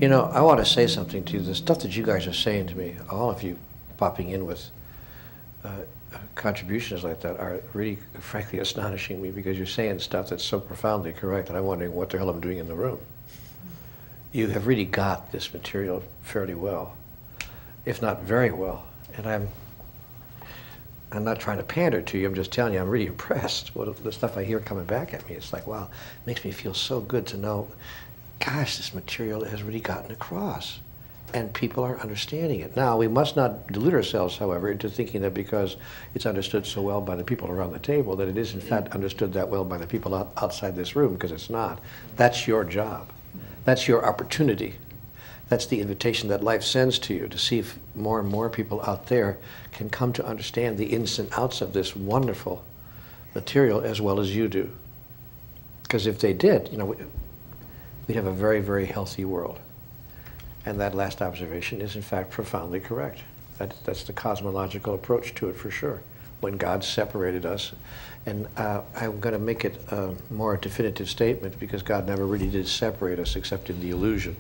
You know, I want to say something to you. The stuff that you guys are saying to me, all of you popping in with contributions like that are really, frankly, astonishing me, because you're saying stuff that's so profoundly correct that I'm wondering what the hell I'm doing in the room. You have really got this material fairly well, if not very well. And I'm not trying to pander to you, I'm just telling you I'm really impressed with the stuff I hear coming back at me. It's like, wow, it makes me feel so good to know, gosh, this material has really gotten across, and people are understanding it. Now, we must not delude ourselves, however, into thinking that because it's understood so well by the people around the table, that it is in fact understood that well by the people outside this room, because it's not. That's your job. That's your opportunity. That's the invitation that life sends to you, to see if more and more people out there can come to understand the ins and outs of this wonderful material as well as you do. Because if they did, you know, we'd have a very, very healthy world. And that last observation is in fact profoundly correct. That's the cosmological approach to it for sure. When God separated us, and I'm going to make it a more definitive statement, because God never really did separate us except in the illusion.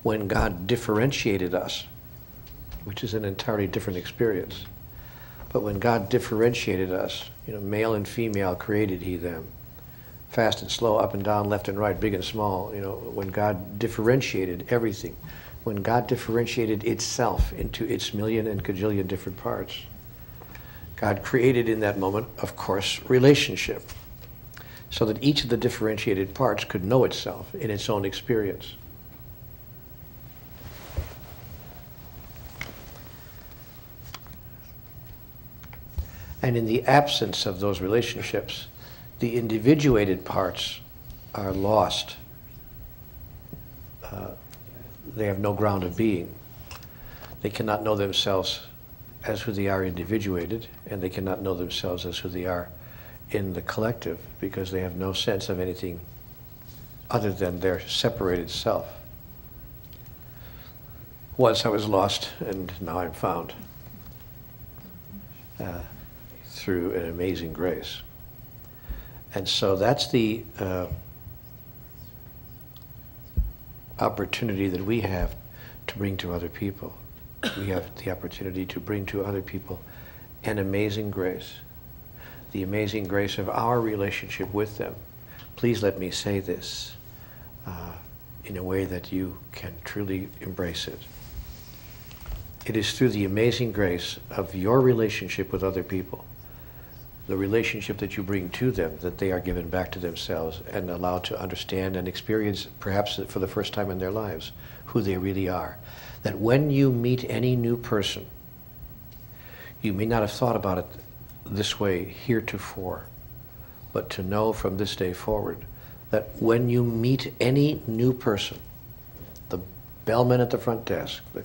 When God differentiated us, which is an entirely different experience, but when God differentiated us, you know, male and female created He them, fast and slow, up and down, left and right, big and small, you know, when God differentiated everything, when God differentiated itself into its million and cajillion different parts, God created in that moment, of course, relationship, so that each of the differentiated parts could know itself in its own experience. And in the absence of those relationships, the individuated parts are lost. They have no ground of being. They cannot know themselves as who they are individuated, and they cannot know themselves as who they are in the collective, because they have no sense of anything other than their separated self. Once I was lost, and now I'm found through an amazing grace. And so that's the opportunity that we have to bring to other people. We have the opportunity to bring to other people an amazing grace, the amazing grace of our relationship with them. Please let me say this in a way that you can truly embrace it. It is through the amazing grace of your relationship with other people, the relationship that you bring to them, that they are given back to themselves and allowed to understand and experience, perhaps for the first time in their lives, who they really are. That when you meet any new person, you may not have thought about it this way heretofore, but to know from this day forward that when you meet any new person, the bellman at the front desk, the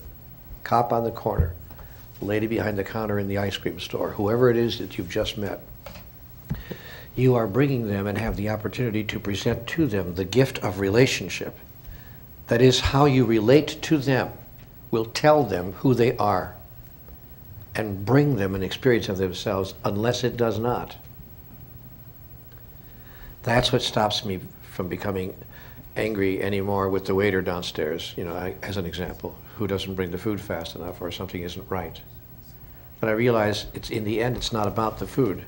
cop on the corner, the lady behind the counter in the ice cream store, whoever it is that you've just met, you are bringing them and have the opportunity to present to them the gift of relationship. That is, how you relate to them will tell them who they are and bring them an experience of themselves, unless it does not. That's what stops me from becoming angry anymore with the waiter downstairs, you know, as an example, who doesn't bring the food fast enough or something isn't right. But I realize it's, in the end, it's not about the food.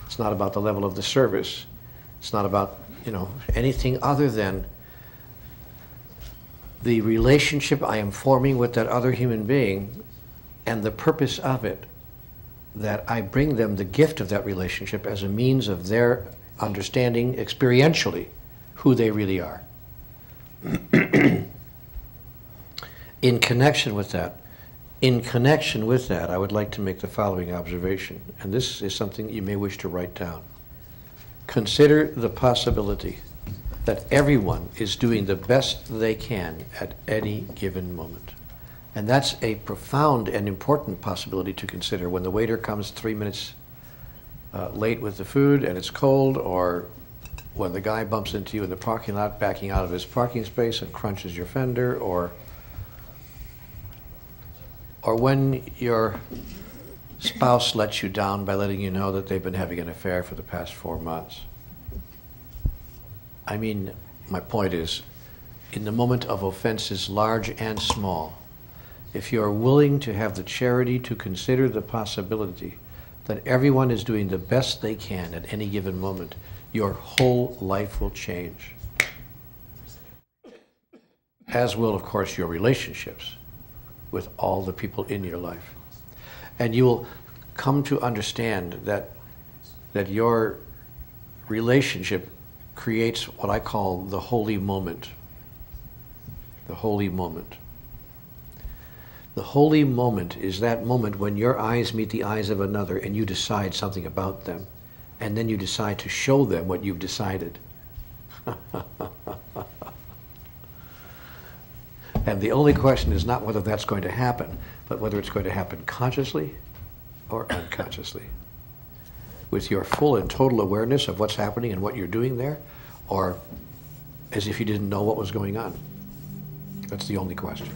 It's not about the level of the service. It's not about, you know, anything other than the relationship I am forming with that other human being and the purpose of it, that I bring them the gift of that relationship as a means of their understanding experientially who they really are. In connection with that, I would like to make the following observation, and this is something you may wish to write down. Consider the possibility that everyone is doing the best they can at any given moment. And that's a profound and important possibility to consider when the waiter comes 3 minutes late with the food and it's cold, or when the guy bumps into you in the parking lot backing out of his parking space and crunches your fender, or when your spouse lets you down by letting you know that they've been having an affair for the past 4 months. I mean, my point is, in the moment of offenses large and small, if you are willing to have the charity to consider the possibility that everyone is doing the best they can at any given moment, your whole life will change. As will, of course, your relationships with all the people in your life. And you will come to understand that your relationship creates what I call the holy moment. The holy moment. The holy moment is that moment when your eyes meet the eyes of another and you decide something about them, and then you decide to show them what you've decided. And the only question is not whether that's going to happen, but whether it's going to happen consciously or unconsciously. With your full and total awareness of what's happening and what you're doing there, or as if you didn't know what was going on. That's the only question.